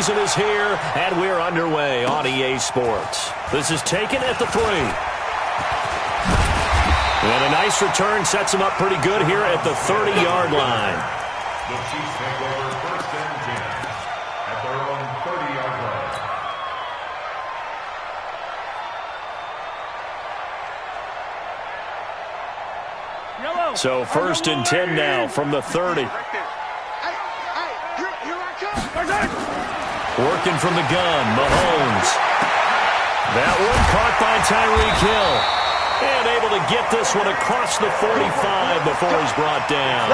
season is here, and we're underway on EA Sports. This is taken at the 3. And a nice return sets him up pretty good here at the 30-yard line. The Chiefs take over 1st and 10 at their own 30-yard line. So 1st and 10 now from the 30. Working from the gun, Mahomes. That one caught by Tyreek Hill. And able to get this one across the 45 before he's brought down.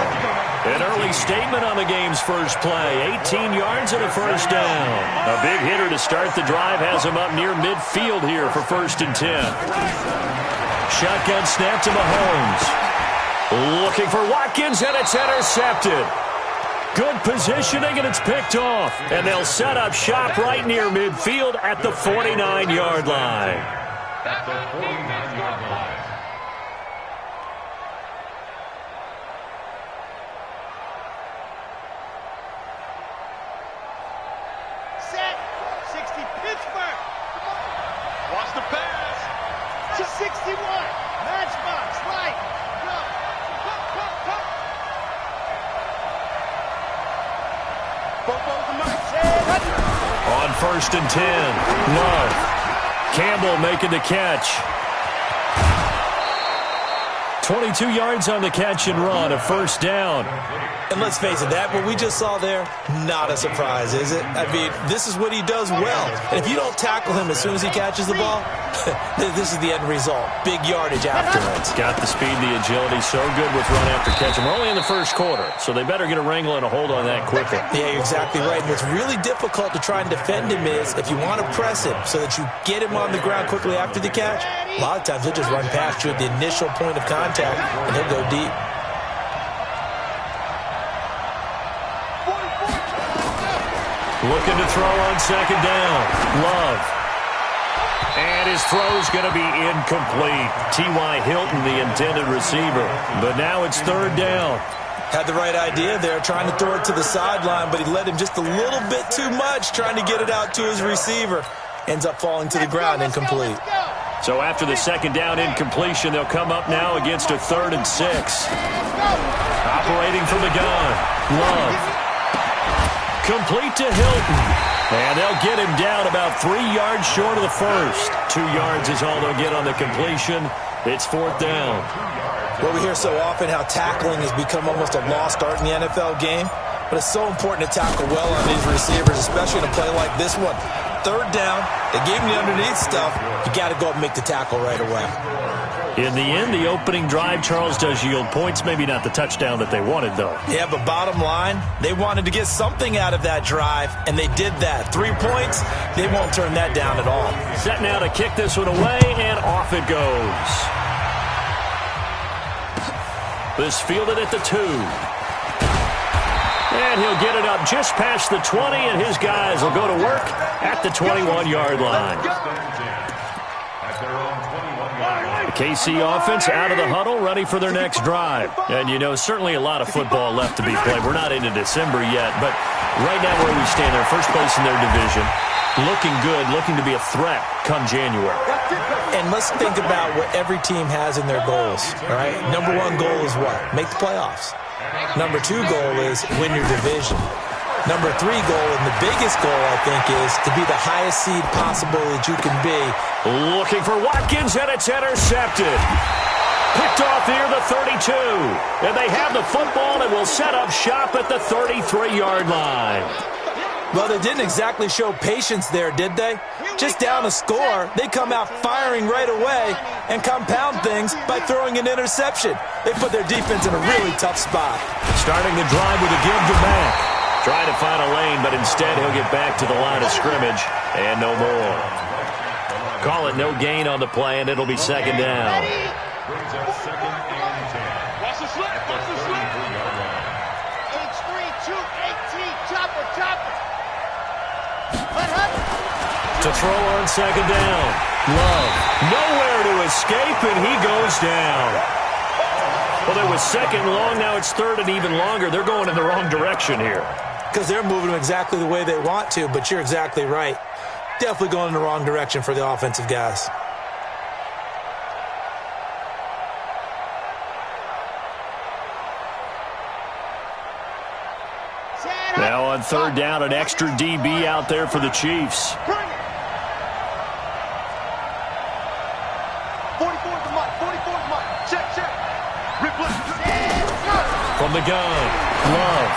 An early statement on the game's first play. 18 yards and a first down. A big hitter to start the drive has him up near midfield here for 1st and 10. Shotgun snap to Mahomes. Looking for Watkins, and it's intercepted. Good positioning, and it's picked off. And they'll set up shop right near midfield at the 49-yard line. At the 49-yard line. Set. 60 Pittsburgh. Watch the pass. To 61. Matchbox. Right. Go. On 1st and 10, Love. Campbell making the catch. 22 yards on the catch and run, a first down. And let's face it, that what we just saw there, not a surprise, is it? I mean, this is what he does well. And if you don't tackle him as soon as he catches the ball, this is the end result. Big yardage afterwards. Got the speed, the agility, so good with run after catch. And we're only in the first quarter, so they better get a wrangle and a hold on that quickly. Yeah, you're exactly right. And what's really difficult to try and defend him is if you want to press him so that you get him on the ground quickly after the catch, a lot of times he'll just run past you at the initial point of contact, and he'll go deep. Looking to throw on 2nd down. Love. And his throw's going to be incomplete. T.Y. Hilton, the intended receiver. But now it's 3rd down. Had the right idea there, trying to throw it to the sideline, but he let him just a little bit too much, trying to get it out to his receiver. Ends up falling to the ground, incomplete. So after the 2nd down incompletion, they'll come up now against a 3rd and 6. Operating from the gun. Love. Complete to Hilton. And they'll get him down about 3 yards short of the first. 2 yards is all they'll get on the completion. It's 4th down. Well, we hear so often how tackling has become almost a lost art in the NFL game. But it's so important to tackle well on these receivers, especially in a play like this one. 3rd down, they gave him the underneath stuff. You got to go up and make the tackle right away. In the end, the opening drive, Charles, does yield points. Maybe not the touchdown that they wanted, though. Yeah, but bottom line, they wanted to get something out of that drive, and they did that. 3 points, they won't turn that down at all. Set now to kick this one away, and off it goes. This fielded at the 2. And he'll get it up just past the 20, and his guys will go to work at the 21-yard line. The KC offense out of the huddle, ready for their next drive. And, you know, certainly a lot of football left to be played. We're not into December yet, but right now where we stand, they're first place in their division. Looking good, looking to be a threat come January. And let's think about what every team has in their goals, all right? Number 1 goal is what? Make the playoffs. Number 2 goal is win your division. Number 3 goal, and the biggest goal, I think, is to be the highest seed possible that you can be. Looking for Watkins, and it's intercepted. Picked off here, the 32. And they have the football and will set up shop at the 33-yard line. Well, they didn't exactly show patience there, did they? Just down a score, they come out firing right away and compound things by throwing an interception. They put their defense in a really tough spot. Starting the drive with a give to Mack. Trying to find a lane, but instead he'll get back to the line of scrimmage and no more. Call it no gain on the play, and it'll be 2nd down. Brings up 2nd and 10. Watch the slip. Watch the slip. H3, 2, 18. Chopper. To throw on 2nd down. Love. Nowhere to escape, and he goes down. Well, there was 2nd long. Now it's 3rd and even longer. They're going in the wrong direction here. because they're moving them exactly the way they want to, but you're exactly right. Definitely going in the wrong direction for the offensive guys. Now on third down, an extra DB out there for the Chiefs. 44's the mark. 44's the mark. Check. From the gun, Love.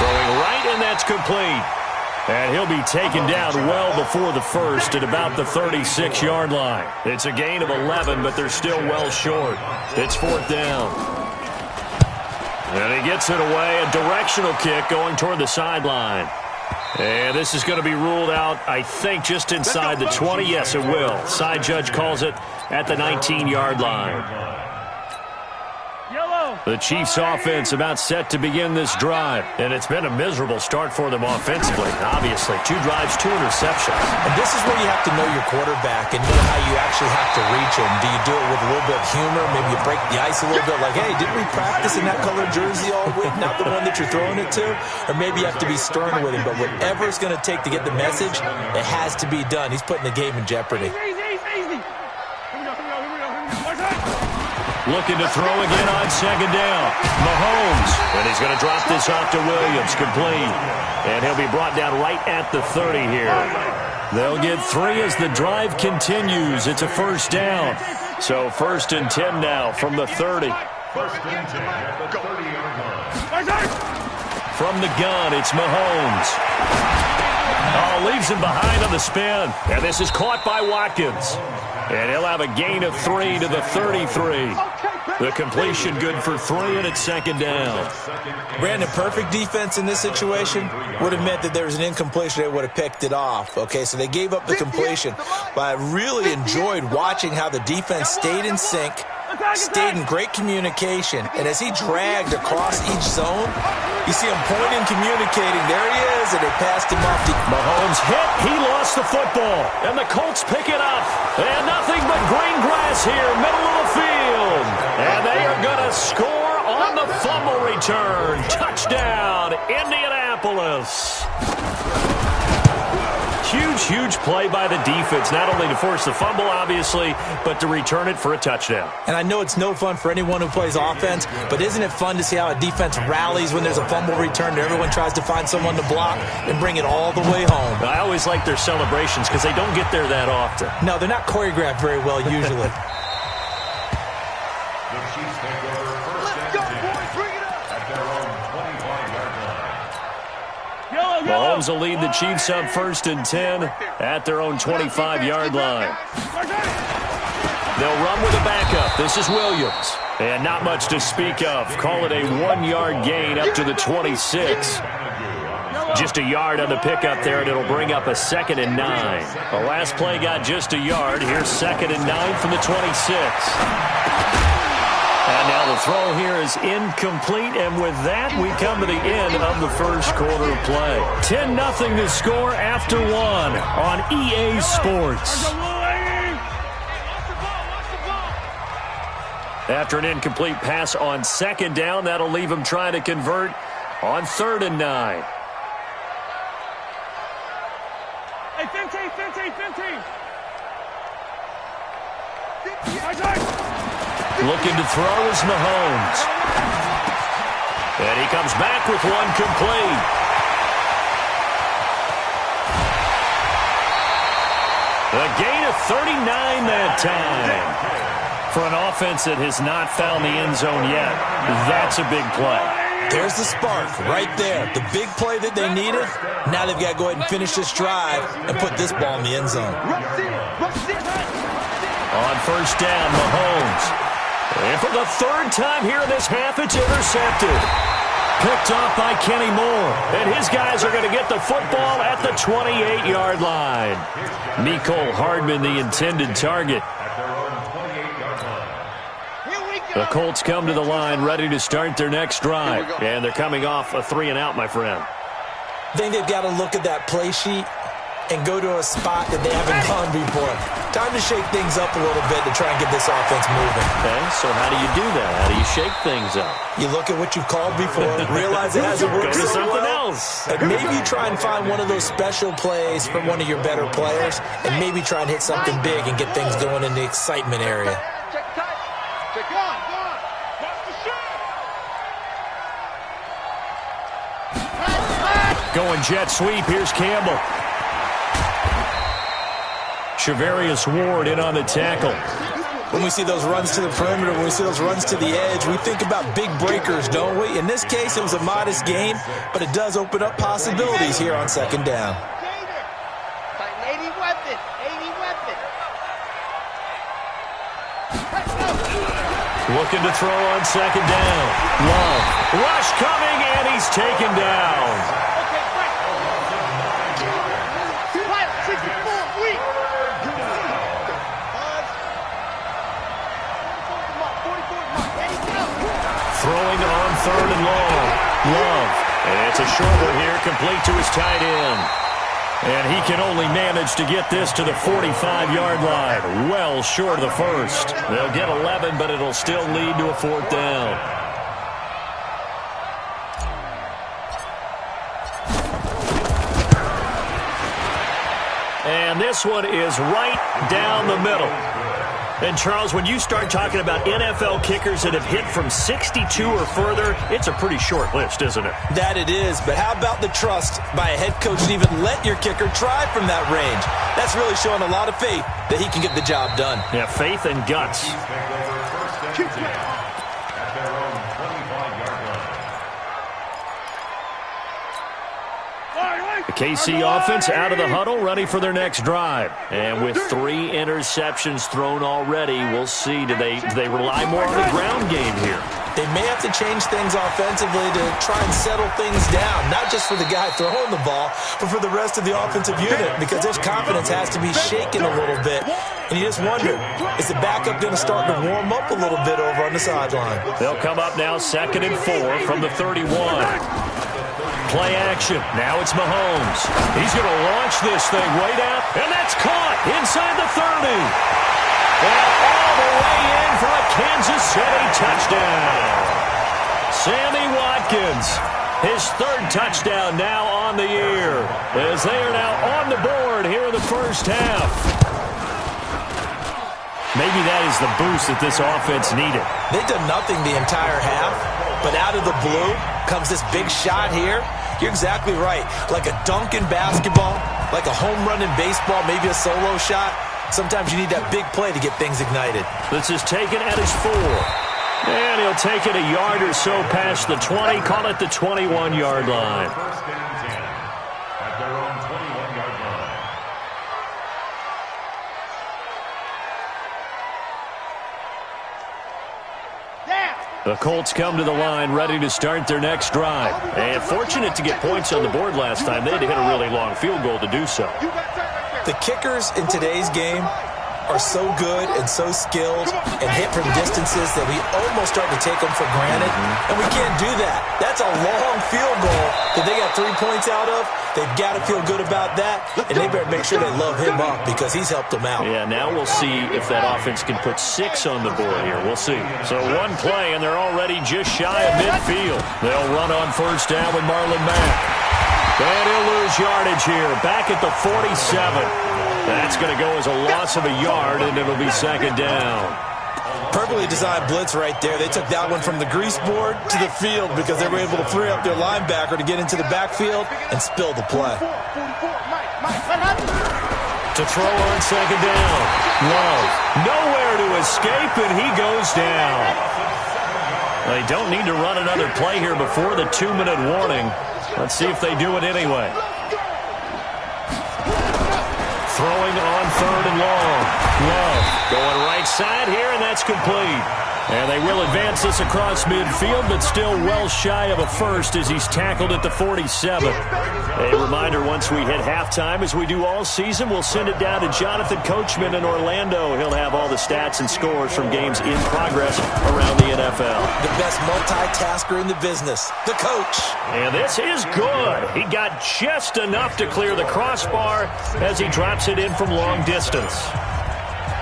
Throwing right, and that's complete. And he'll be taken down well before the first at about the 36-yard line. It's a gain of 11, but they're still well short. It's fourth down. And he gets it away, a directional kick going toward the sideline. And this is going to be ruled out, I think, just inside the 20. Yes, it will. Side judge calls it at the 19-yard line. The Chiefs' offense about set to begin this drive. And it's been a miserable start for them offensively. Obviously, 2 drives, 2 interceptions. And this is where you have to know your quarterback and know how you actually have to reach him. Do you do it with a little bit of humor? Maybe you break the ice a little bit like, hey, didn't we practice in that colored jersey all week? Not the one that you're throwing it to? Or maybe you have to be stern with him. But whatever it's going to take to get the message, it has to be done. He's putting the game in jeopardy. Looking to throw again on second down. Mahomes. And he's going to drop this off to Williams. Complete. And he'll be brought down right at the 30 here. They'll get 3 as the drive continues. It's a first down. So first and 10 now from the 30. First and 10 at the 30-yard line. From the gun, it's Mahomes. Oh, leaves him behind on the spin. And this is caught by Watkins. And he'll have a gain of 3 to the 33. The completion good for 3, and it's second down. Brandon, perfect defense in this situation would have meant that there was an incompletion. They would have picked it off. Okay, so they gave up the completion. But I really enjoyed watching how the defense stayed in sync, stayed in great communication. And as he dragged across each zone, you see him pointing, communicating. There he is, and they passed him off. Mahomes hit. He lost the football. And the Colts pick it up. And nothing but green grass here, middle of the field. And they are going to score on the fumble return. Touchdown, Indianapolis. Huge play by the defense, not only to force the fumble, obviously, but to return it for a touchdown. And I know it's no fun for anyone who plays offense, but isn't it fun to see how a defense rallies when there's a fumble return and everyone tries to find someone to block and bring it all the way home? I always like their celebrations because they don't get there that often. No, they're not choreographed very well usually. The Chiefs take over first and 10 at their own 25-yard line. Mahomes will lead the Chiefs up first and 10 at their own 25-yard line. They'll run with a backup. This is Williams. And not much to speak of. Call it a 1-yard gain up to the 26. Just a yard on the pickup there, and it'll bring up a 2nd and 9. The last play got just a yard. Here's 2nd and 9 from the 26. And now the throw here is incomplete, and with that, we come to the end of the first quarter of play. 10-0 to score after 1 on EA Sports. After an incomplete pass on second down, that'll leave him trying to convert on 3rd and 9. Hey, 15. Looking to throw is Mahomes. And he comes back with one complete. A gain of 39 that time. For an offense that has not found the end zone yet, that's a big play. There's the spark right there. The big play that they needed. Now they've got to go ahead and finish this drive and put this ball in the end zone. On first down, Mahomes. And for the 3rd time here in this half, it's intercepted. Picked off by Kenny Moore. And his guys are going to get the football at the 28-yard line. Mecole Hardman, the intended target. The Colts come to the line ready to start their next drive. And they're coming off a 3-and-out, my friend. I think they've got to look at that play sheet and go to a spot that they haven't gone before. Time to shake things up a little bit to try and get this offense moving. Okay, so how do you do that? How do you shake things up? You look at what you've called before, realize it hasn't worked Go to so something well, else. and maybe you try and find one of those special plays from one of your better players, and maybe try and hit something big and get things going in the excitement area. Check tight. Check on. Watch the shot. Going jet sweep. Here's Campbell. Shavarius Ward in on the tackle. When we see those runs to the perimeter, when we see those runs to the edge, we think about big breakers, don't we? In this case, it was a modest gain, but it does open up possibilities here on second down. 80 weapon. 80 weapon. Looking to throw on second down. Love. Rush coming, and he's taken down. Okay, right. Right, 64, weak. 44's mark. Ready, go. Throwing on third and long. Love. And it's a short one here, complete to his tight end. And he can only manage to get this to the 45-yard line. Well short of the first. They'll get 11, but it'll still lead to a fourth down. And this one is right down the middle. And, Charles, when you start talking about NFL kickers that have hit from 62 or further, it's a pretty short list, isn't it? That it is, but how about the trust by a head coach to even let your kicker try from that range? That's really showing a lot of faith that he can get the job done. Yeah, faith and guts. The KC offense out of the huddle, ready for their next drive. And with 3 interceptions thrown already, we'll see. Do they rely more on the ground game here? They may have to change things offensively to try and settle things down, not just for the guy throwing the ball, but for the rest of the offensive unit, because their confidence has to be shaken a little bit. And you just wonder, is the backup going to start to warm up a little bit over on the sideline? They'll come up now 2nd and 4 from the 31. Play action. Now it's Mahomes. He's going to launch this thing right out, and that's caught inside the 30. And all the way in for a Kansas City touchdown. Sammy Watkins, his 3rd touchdown now on the year, as they are now on the board here in the first half. Maybe that is the boost that this offense needed. They've done nothing the entire half, but out of the blue comes this big shot here. You're exactly right. Like a dunk in basketball, like a home run in baseball, maybe a solo shot. Sometimes you need that big play to get things ignited. This is taken at his 4. And he'll take it a yard or so past the 20, call it the 21-yard line. First and 10 at their own 21-yard line. The Colts come to the line ready to start their next drive. And fortunate to get points on the board last time. They had to hit a really long field goal to do so. The kickers in today's game are so good and so skilled and hit from distances that we almost start to take them for granted. And we can't do that. That's a long field goal that they got 3 points out of. They've got to feel good about that, and they better make sure they love him up because he's helped them out. Yeah, now we'll see if that offense can put 6 on the board here. We'll see. So one play, and they're already just shy of midfield. They'll run on first down with Marlon Mack. And he'll lose yardage here, back at the 47. That's going to go as a loss of a yard, and it'll be second down. Perfectly designed blitz right there. They took that one from the grease board to the field because they were able to free up their linebacker to get into the backfield and spill the play. To throw on second down. Love. Nowhere to escape, and he goes down. They don't need to run another play here before the 2-minute warning. Let's see if they do it anyway. Throwing on third and long. Love going right side here, and that's complete. And they will advance this across midfield, but still well shy of a first as he's tackled at the 47. A reminder, once we hit halftime, as we do all season, we'll send it down to Jonathan Coachman in Orlando. He'll have all the stats and scores from games in progress around the NFL. The best multitasker in the business, the coach. And this is good. He got just enough to clear the crossbar as he drops it in from long distance.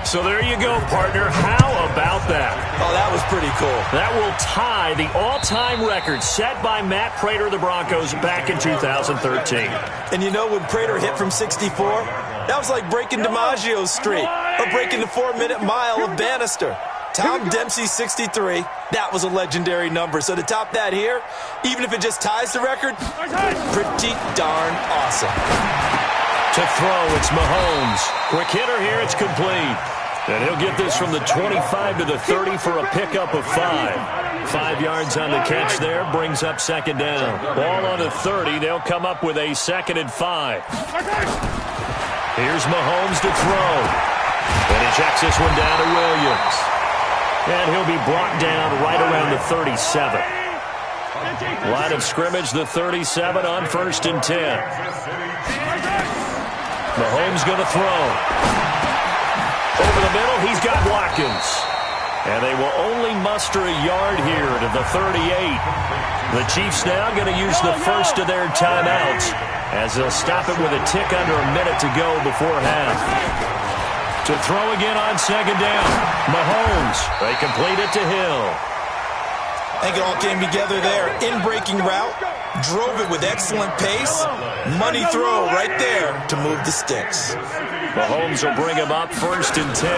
So there you go, partner. How about that? Oh, that was pretty cool. That will tie the all-time record set by Matt Prater of the Broncos back in 2013. And you know, when Prater hit from 64, that was like breaking DiMaggio's streak or breaking the 4-minute mile of Bannister. Tom Dempsey's 63, that was a legendary number. So to top that here, even if it just ties the record, pretty darn awesome. To throw, it's Mahomes. Quick hitter here, it's complete. And he'll get this from the 25 to the 30 for a pickup of 5. 5 yards on the catch there, brings up second down. Ball on the 30, they'll come up with a 2nd and 5. Here's Mahomes to throw. And he checks this one down to Williams. And he'll be brought down right around the 37. Line of scrimmage, the 37 on 1st and 10. Mahomes going to throw. Over the middle, he's got Watkins. And they will only muster a yard here to the 38. The Chiefs now going to use the first of their timeouts as they'll stop it with a tick under a minute to go before half. To throw again on 2nd down. Mahomes, they complete it to Hill. I think it all came together there. In-breaking route, drove it with excellent pace. Money throw right there to move the sticks. Mahomes will bring him up 1st and 10.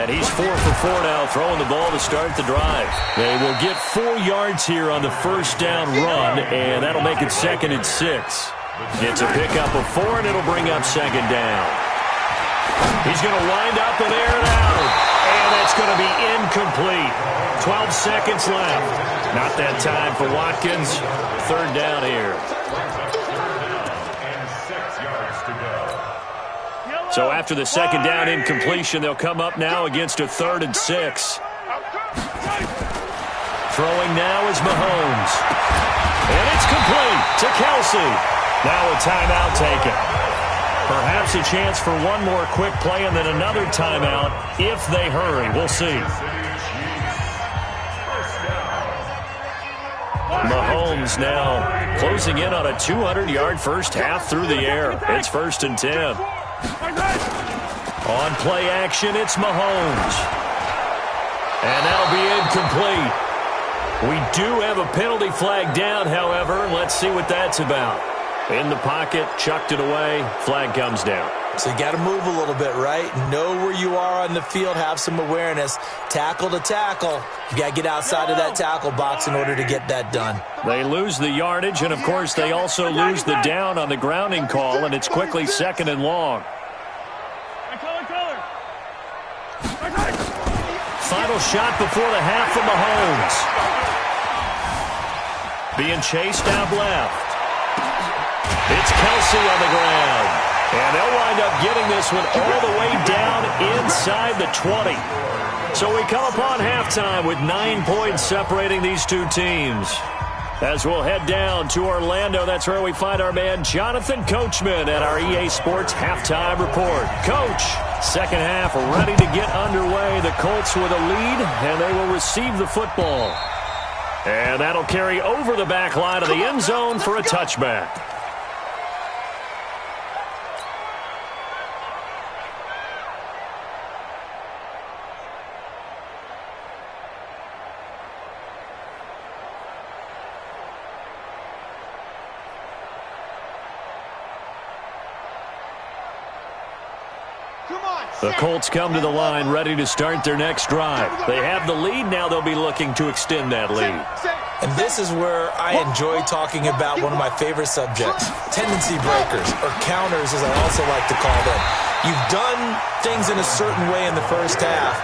And he's 4 for 4 now, throwing the ball to start the drive. They will get 4 yards here on the 1st down run, and that'll make it 2nd and 6. It's a pickup of 4, and it'll bring up 2nd down. He's going to wind up and air it out. And that's going to be incomplete. 12 seconds left. Not that time for Watkins. 3rd down here. So after the 2nd down incompletion, they'll come up now against a 3rd and 6. Throwing now is Mahomes. And it's complete to Kelsey. Now a timeout taken. Perhaps a chance for one more quick play and then another timeout if they hurry. We'll see. Mahomes now closing in on a 200-yard first half through the air. It's 1st and 10. On play action, it's Mahomes. And that'll be incomplete. We do have a penalty flag down, however. Let's see what that's about. In the pocket, chucked it away, flag comes down. So you got to move a little bit, right? Know where you are on the field, have some awareness. Tackle to tackle. You got to get outside of that tackle box in order to get that done. They lose the yardage, and of course they also lose the down on the grounding call, and it's quickly 2nd and long. Final shot before the half from Mahomes. Being chased out left. It's Kelsey on the ground. And they'll wind up getting this one all the way down inside the 20. So we come upon halftime with 9 points separating these two teams. As we'll head down to Orlando, that's where we find our man Jonathan Coachman at our EA Sports Halftime Report. Coach, 2nd half ready to get underway. The Colts with a lead, and they will receive the football. And that'll carry over the back line of the end zone for a touchback. The Colts come to the line ready to start their next drive. They have the lead. Now they'll be looking to extend that lead. And this is where I enjoy talking about one of my favorite subjects, tendency breakers, or counters as I also like to call them. You've done things in a certain way in the first half,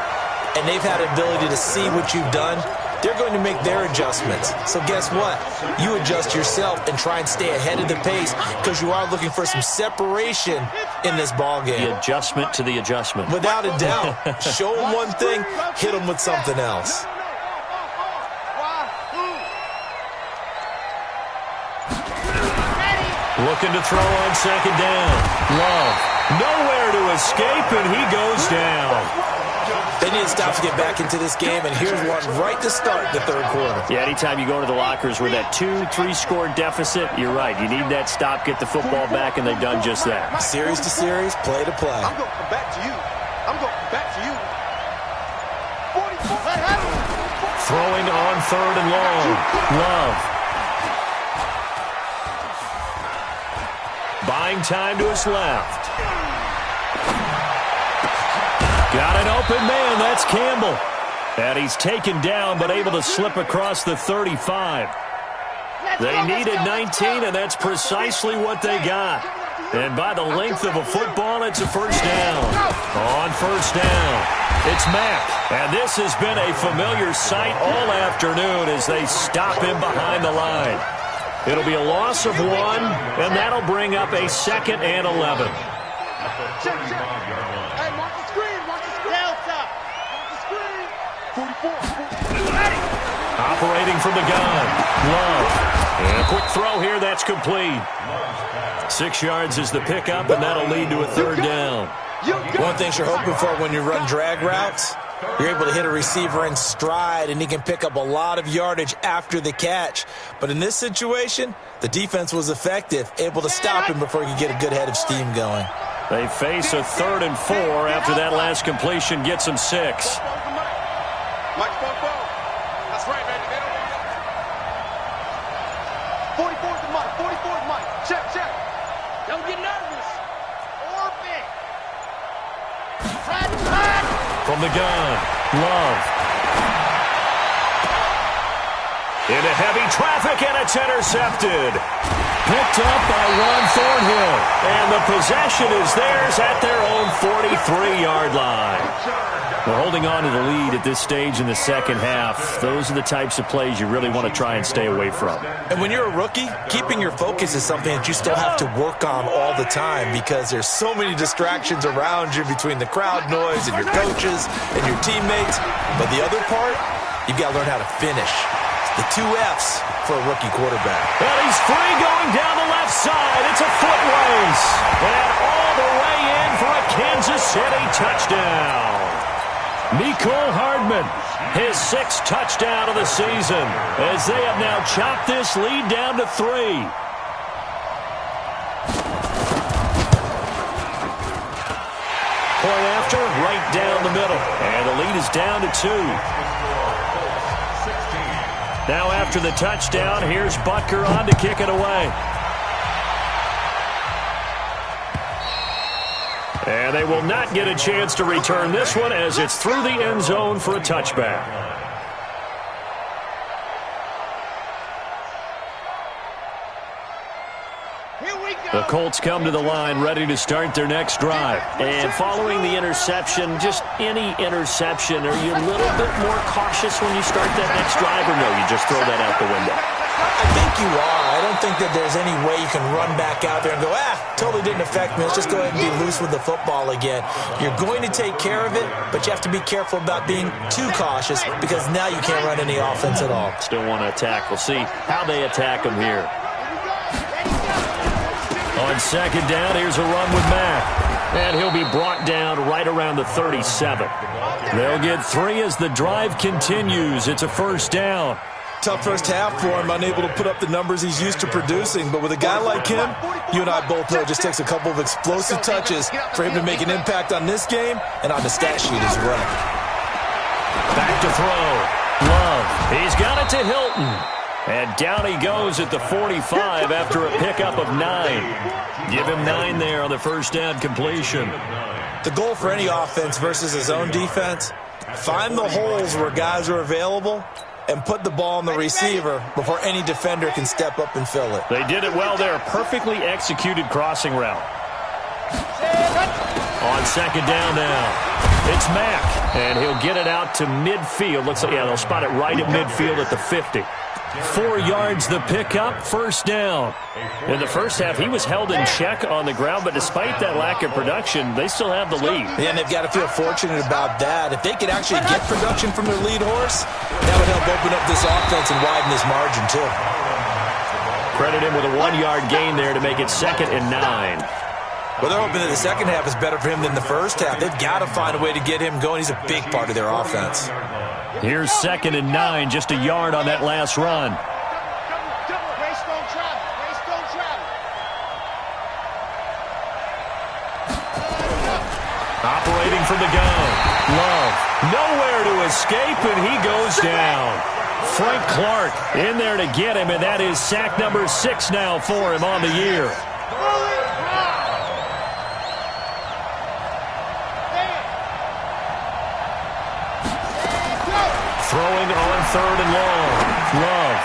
and they've had the ability to see what you've done. They're going to make their adjustments. So guess what? You adjust yourself and try and stay ahead of the pace because you are looking for some separation in this ball game. The adjustment to the adjustment. Without a doubt. Show them one thing, hit them with something else. Looking to throw on second down. Love. Nowhere to escape, and he goes down. They need to stop to get back into this game, and here's one right to start the third quarter. Yeah, anytime you go to the lockers with that 2-3 score deficit, you're right. You need that stop, get the football back, and they've done just that. Series to series, play to play. I'm going to come back to you. I'm going to come back to you. 44. Throwing on third and long. Love. Buying time to his left. Got an open man. That's Campbell. And he's taken down, but able to slip across the 35. They needed 19, and that's precisely what they got. And by the length of a football, it's a first down. On first down, it's Mack. And this has been a familiar sight all afternoon as they stop him behind the line. It'll be a loss of 1, and that'll bring up a 2nd and 11. Hey, mark the screen. Mark the screen. Delta. Mark the screen. 44. Operating from the gun. Love. And a quick throw here. That's complete. 6 yards is the pickup, and that'll lead to a third down. One thing you're hoping for when you run drag routes, you're able to hit a receiver in stride, and he can pick up a lot of yardage after the catch. But in this situation, the defense was effective, able to stop him before he could get a good head of steam going. They face a 3rd and 4 after that last completion gets them 6. That's right, man. 44's the mic. 44's the mic. Check. Don't get nervous. Orbit. From the gun, Love. Into heavy traffic, and it's intercepted. Picked up by Ron Thornhill. And the possession is theirs at their own 43-yard line. We're holding on to the lead at this stage in the second half. Those are the types of plays you really want to try and stay away from. And when you're a rookie, keeping your focus is something that you still have to work on all the time because there's so many distractions around you between the crowd noise and your coaches and your teammates. But the other part, you've got to learn how to finish. The 2 F's for a rookie quarterback. And he's free going down the left side. It's a foot race. And all the way in for a Kansas City touchdown. Mecole Hardman, his 6th touchdown of the season, as they have now chopped this lead down to 3. Point after, right down the middle. And the lead is down to 2. Now after the touchdown, here's Butker on to kick it away. And they will not get a chance to return this one as it's through the end zone for a touchback. The Colts come to the line ready to start their next drive. And following the interception, just any interception, are you a little bit more cautious when you start that next drive, or no, you just throw that out the window? I think you are. I don't think that there's any way you can run back out there and go, totally didn't affect me. Let's just go ahead and be loose with the football again. You're going to take care of it, but you have to be careful about being too cautious because now you can't run any offense at all. Still want to attack. We'll see how they attack them here. On second down, here's a run with Mack. And he'll be brought down right around the 37. They'll get 3 as the drive continues. It's a first down. Tough first half for him, unable to put up the numbers he's used to producing. But with a guy like him, you and I both know it just takes a couple of explosive touches for him to make an impact on this game and on the stat sheet as well. Back to throw. Love. He's got it to Hilton. And down he goes at the 45 after a pickup of 9. Give him 9 there on the first down completion. The goal for any offense versus his own defense, find the holes where guys are available and put the ball on the receiver before any defender can step up and fill it. They did it well there. Perfectly executed crossing route. On second down now, it's Mack. And he'll get it out to midfield. Looks like, they'll spot it right at midfield at the 50. 4 yards the pickup, first down. In the first half, he was held in check on the ground, but despite that lack of production, they still have the lead. Yeah, and they've got to feel fortunate about that. If they could actually get production from their lead horse, that would help open up this offense and widen this margin too. Credit him with a 1-yard gain there to make it 2nd and 9. Well, they're hoping that the second half is better for him than the first half. They've got to find a way to get him going. He's a big part of their offense. Here's 2nd and 9, just a yard on that last run. Operating from the gun. Love. Nowhere to escape, and he goes down. Frank Clark in there to get him, and that is sack number 6 now for him on the year. Throwing on 3rd and long. Love.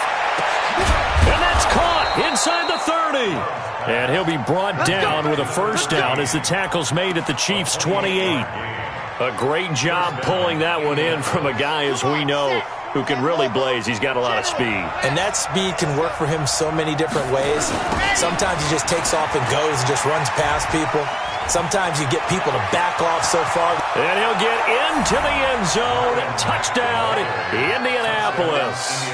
And that's caught inside the 30. And he'll be brought down with a first down as the tackle's made at the Chiefs' 28. A great job pulling that one in from a guy, as we know, who can really blaze. He's got a lot of speed. And that speed can work for him so many different ways. Sometimes he just takes off and goes and just runs past people. Sometimes you get people to back off so far. And he'll get into the end zone. Touchdown, Indianapolis.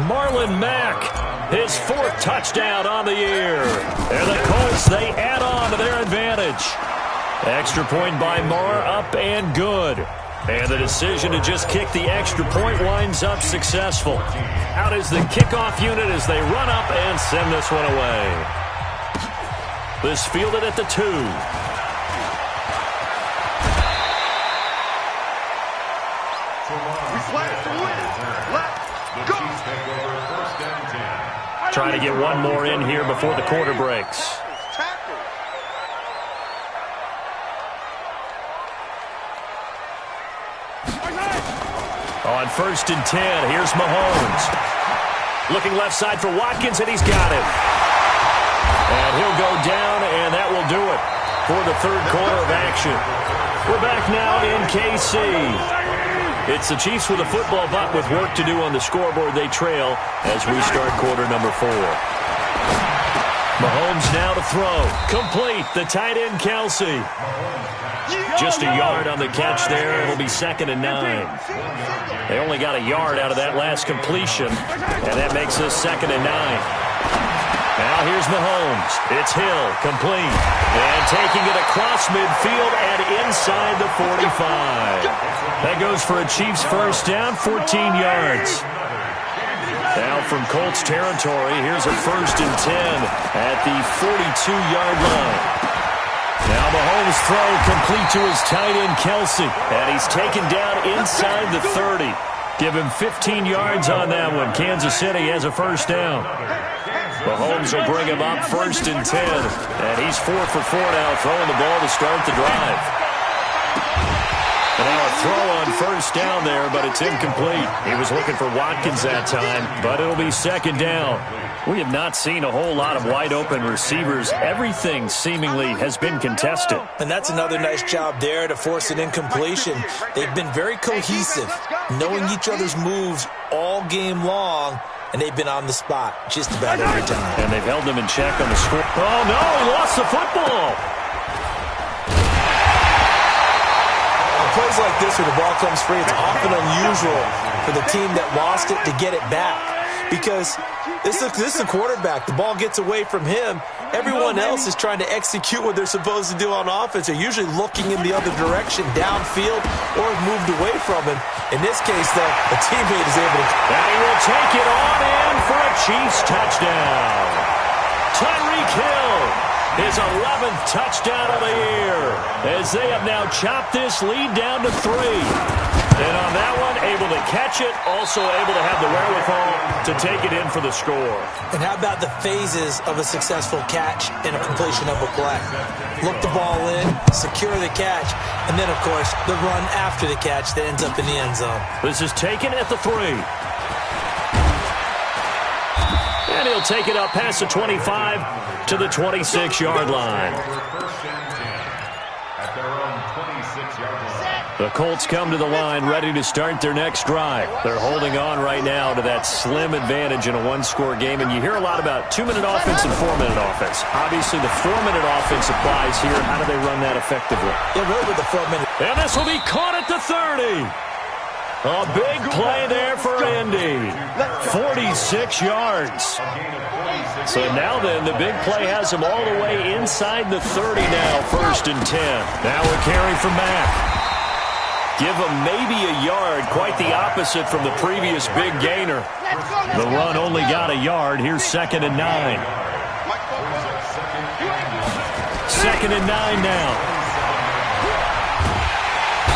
Marlon Mack, his 4th touchdown on the year. And the Colts, they add on to their advantage. Extra point by Marr, up and good. And the decision to just kick the extra point winds up successful. Out is the kickoff unit as they run up and send this one away. This fielded at the 2. Trying to get one more in here before the quarter breaks. On 1st and 10, here's Mahomes. Looking left side for Watkins, and he's got it. And he'll go down, and that will do it for the 3rd quarter of action. We're back now in KC. It's the Chiefs with a football, but with work to do on the scoreboard. They trail as we start quarter number 4. Mahomes now to throw. Complete. The tight end, Kelsey. Just a yard on the catch there. It'll be 2nd and 9. They only got a yard out of that last completion, and that makes us 2nd and 9. Now here's Mahomes. It's Hill, complete. And taking it across midfield and inside the 45. That goes for a Chiefs first down, 14 yards. Now from Colts territory, here's a 1st and 10 at the 42-yard line. Now Mahomes' throw complete to his tight end, Kelsey. And he's taken down inside the 30. Give him 15 yards on that one. Kansas City has a first down. Mahomes will bring him up 1st and 10. And he's 4 for 4 now, throwing the ball to start the drive. And now a throw on first down there, but it's incomplete. He was looking for Watkins that time, but it'll be 2nd down. We have not seen a whole lot of wide-open receivers. Everything seemingly has been contested. And that's another nice job there to force an incompletion. They've been very cohesive, knowing each other's moves all game long, and they've been on the spot just about every time. And they've held them in check on the score. Oh, no, he lost the football. On plays like this where the ball comes free, it's often unusual for the team that lost it to get it back. Because this is a quarterback. The ball gets away from him. Everyone else is trying to execute what they're supposed to do on offense. They're usually looking in the other direction, downfield, or have moved away from him. In this case, though, a teammate is able to... And he will take it on in for a Chiefs touchdown. Tyreek Hill, his 11th touchdown of the year, as they have now chopped this lead down to 3. And on that one, able to catch it, also able to have the wherewithal to take it in for the score. And how about the phases of a successful catch and a completion of a play? Look the ball in, secure the catch, and then, of course, the run after the catch that ends up in the end zone. This is taken at the 3. And he'll take it up past the 25 to the 26-yard line. The Colts come to the line ready to start their next drive. They're holding on right now to that slim advantage in a one-score game, and you hear a lot about 2-minute offense and 4-minute offense. Obviously, the 4-minute offense applies here. How do they run that effectively? Yeah, really with the 4-minute. And this will be caught at the 30. A big play there for Indy. 46 yards. So now then, the big play has him all the way inside the 30 now, 1st and 10. Now a carry from Mack. Give him maybe a yard, quite the opposite from the previous big gainer. The run only got a yard. Here's 2nd and 9. 2nd and 9 now.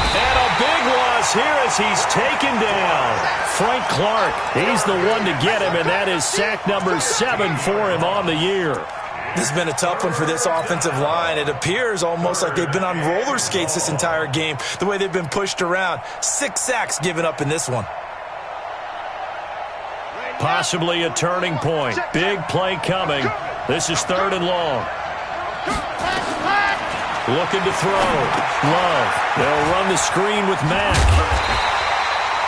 And a big loss here as he's taken down. Frank Clark, he's the one to get him, and that is sack number 7 for him on the year. This has been a tough one for this offensive line. It appears almost like they've been on roller skates this entire game, the way they've been pushed around. 6 sacks given up in this one. Possibly a turning point. Big play coming. This is 3rd and long. Looking to throw. Love. They'll run the screen with Mack.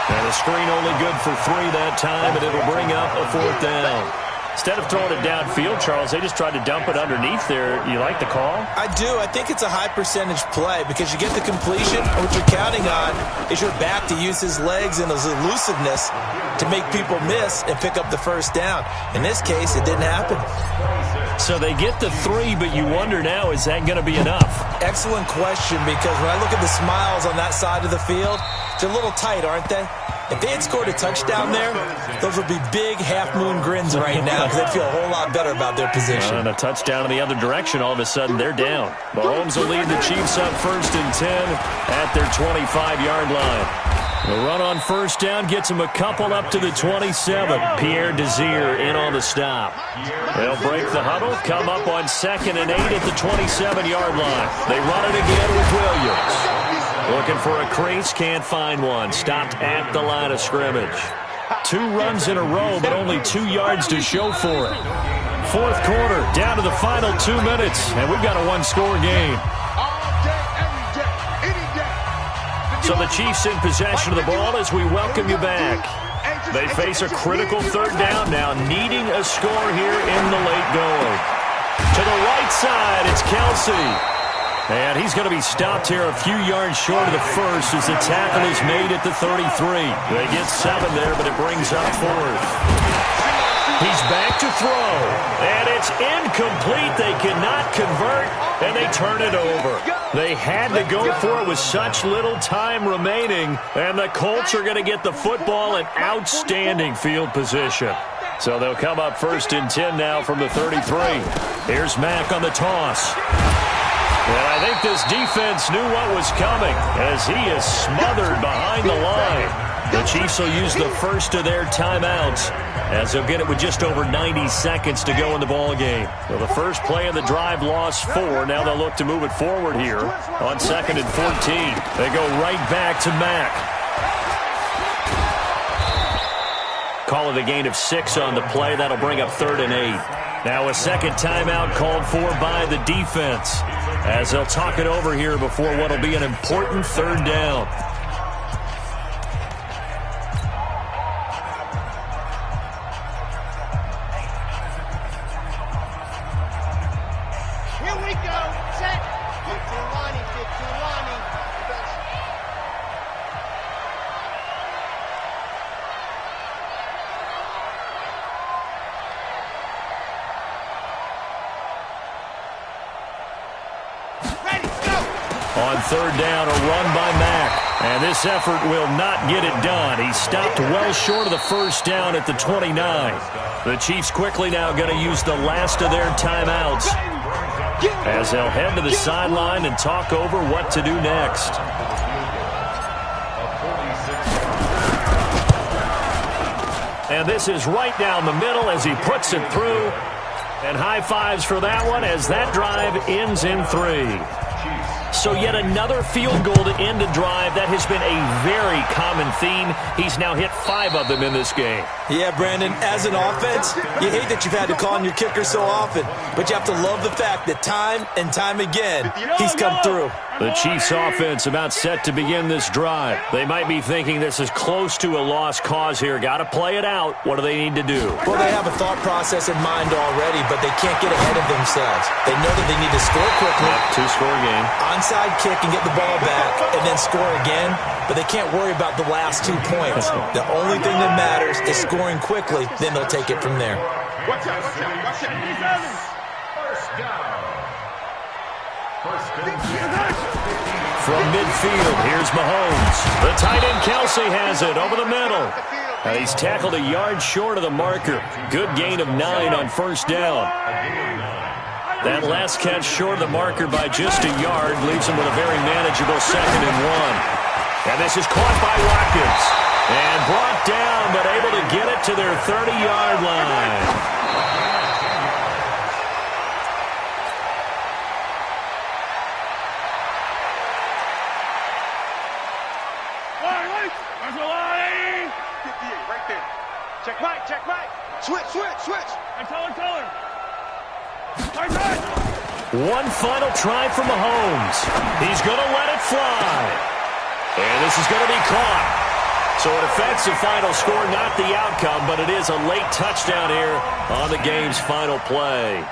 And the screen only good for 3 that time, and it'll bring up a 4th down. Instead of throwing it downfield, Charles, they just tried to dump it underneath there. You like the call? I do. I think it's a high-percentage play because you get the completion, and what you're counting on is your back to use his legs and his elusiveness to make people miss and pick up the 1st down. In this case, it didn't happen. So they get the 3, but you wonder now, is that going to be enough? Excellent question, because when I look at the smiles on that side of the field, they're a little tight, aren't they? If they had scored a touchdown there, those would be big half-moon grins right now because they'd feel a whole lot better about their position. And a touchdown in the other direction, all of a sudden they're down. Mahomes will lead the Chiefs up 1st and 10 at their 25-yard line. The run on 1st down gets him a couple up to the 27. Pierre Desir in on the stop. They'll break the huddle, come up on 2nd and 8 at the 27-yard line. They run it again with Williams. Looking for a crease, can't find one. Stopped at the line of scrimmage. 2 runs in a row, but only 2 yards to show for it. 4th quarter, down to the final 2 minutes, and we've got a 1-score game. So the Chiefs in possession of the ball as we welcome you back. They face a critical 3rd down now, needing a score here in the late going. To the right side, it's Kelsey. And he's going to be stopped here a few yards short of the 1st as the tackle is made at the 33. They get 7 there, but it brings up 4th. He's back to throw, and it's incomplete. They cannot convert, and they turn it over. They had to go for it with such little time remaining, and the Colts are going to get the football in outstanding field position. So they'll come up 1st and 10 now from the 33. Here's Mack on the toss. And I think this defense knew what was coming as he is smothered behind the line. The Chiefs will use the first of their timeouts as they'll get it with just over 90 seconds to go in the ball game. Well, the first play of the drive lost 4. Now they'll look to move it forward here on 2nd and 14. They go right back to Mack. Call it a gain of 6 on the play. That'll bring up 3rd and 8. Now a second timeout called for by the defense as they'll talk it over here before what will be an important 3rd down. Here we go. Set. Get to Lonnie. On 3rd down, a run by Mack. And this effort will not get it done. He stopped well short of the 1st down at the 29. The Chiefs quickly now going to use the last of their timeouts as they'll head to the sideline and talk over what to do next. And this is right down the middle as he puts it through. And high fives for that one as that drive ends in 3. So yet another field goal to end a drive. That has been a very common theme. He's now hit 5 of them in this game. Yeah, Brandon, as an offense, you hate that you've had to call on your kicker so often, but you have to love the fact that time and time again, he's come through. The Chiefs offense about set to begin this drive. They might be thinking this is close to a lost cause here. Got to play it out. What do they need to do? Well, they have a thought process in mind already, but they can't get ahead of themselves. They know that they need to score quickly. Yep, 2-score game. On onside kick and get the ball back and then score again, but they can't worry about the last 2 points. The only thing that matters is scoring quickly, then they'll take it from there. Watch out, watch out, watch out. First down. First down. From midfield, here's Mahomes. The tight end Kelsey has it over the middle. He's tackled a yard short of the marker. Good gain of 9 on first down. That last catch short of the marker by just a yard leaves him with a very manageable 2nd and 1. And this is caught by Watkins. And brought down, but able to get it to their 30-yard line. Check right. Switch. And color. One final try for Mahomes. He's going to let it fly. And this is going to be caught. So it affects the final score, not the outcome, but it is a late touchdown here on the game's final play.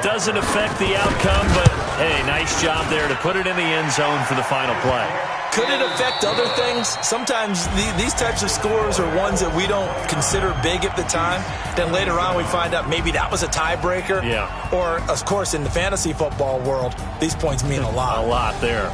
Doesn't affect the outcome, but, hey, nice job there to put it in the end zone for the final play. Could it affect other things? Sometimes these types of scores are ones that we don't consider big at the time. Then later on we find out maybe that was a tiebreaker. Yeah. Or, of course, in the fantasy football world, these points mean a lot. A lot there.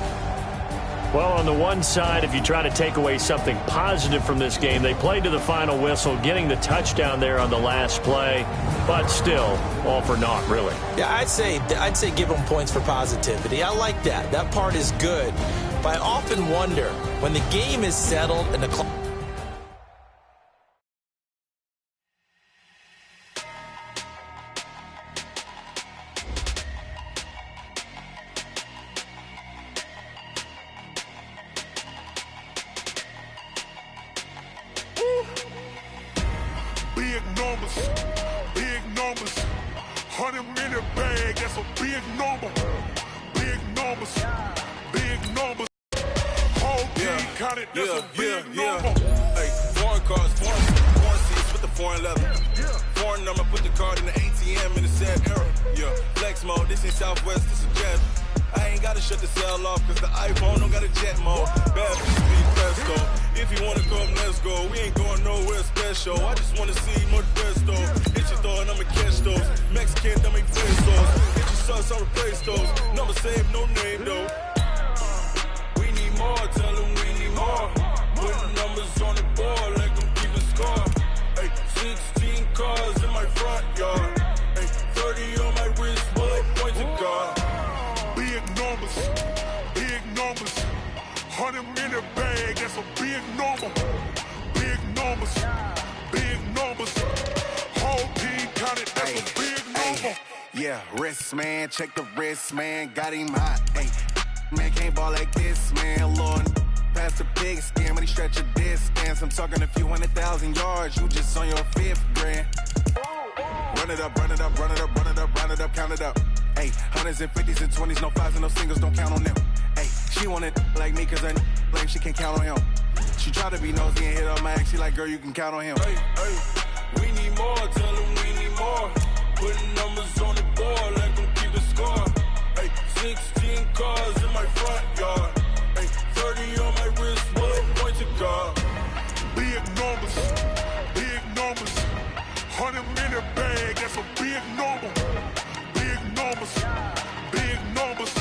Well, on the one side, if you try to take away something positive from this game, they played to the final whistle, getting the touchdown there on the last play, but still, all for naught, really. Yeah, I'd say give them points for positivity. I like that. That part is good. But I often wonder, when the game is settled and the clock... Big numbers, 100-minute bag, that's a big number. Big numbers, whole team counted, that's a big number. Hey, foreign cars, foreign seats with the foreign leather. Foreign number, put the card in the ATM in the sad era. Yeah, flex mode, this ain't Southwest, this is Jazz. I ain't gotta shut the cell off, cause the iPhone don't got a jet mode. Bad speed presto. If you wanna come, let's go. We ain't going nowhere special. I just wanna see more presto. Hit your door and I'ma catch those. Mexican, I make pesos. Hit your sauce, I'll replace those. Number saved, no name though. We need more, tell them we need more. Put numbers on the board, like them keeping score. Hey, 16 cars in my front yard. Hey, 30 on my wrist, bullet point to God. Big numbers, 100-minute bag, that's a big number. Big numbers, whole team counted, that's a big number. Yeah, wrist man, check the wrist man, got him hot. Hey, man can't ball like this, man. Lord, past the big scam, when he stretch a distance. I'm talking a few 100,000 yards, you just on your 5th grand. Run it up, count it up. Hey, 100s and 50s and 20s, no 5s and no singles, don't count on them. Hey, she want it like me, cause I like she can't count on him. She try to be nosy and hit up my ex, she like, girl, you can count on him. Hey, we need more, tell them we need more. Putting numbers on the board, like them keep the score. Hey, 16 cars in my front yard. Hey, 30 on my wrist, bullet point to God. Big numbers, 100-minute bag, that's a big number. Big numbers,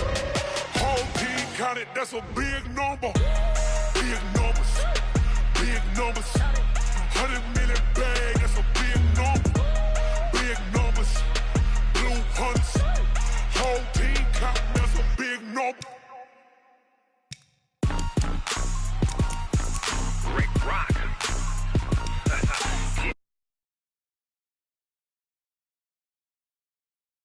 whole team counted, that's a big number. Big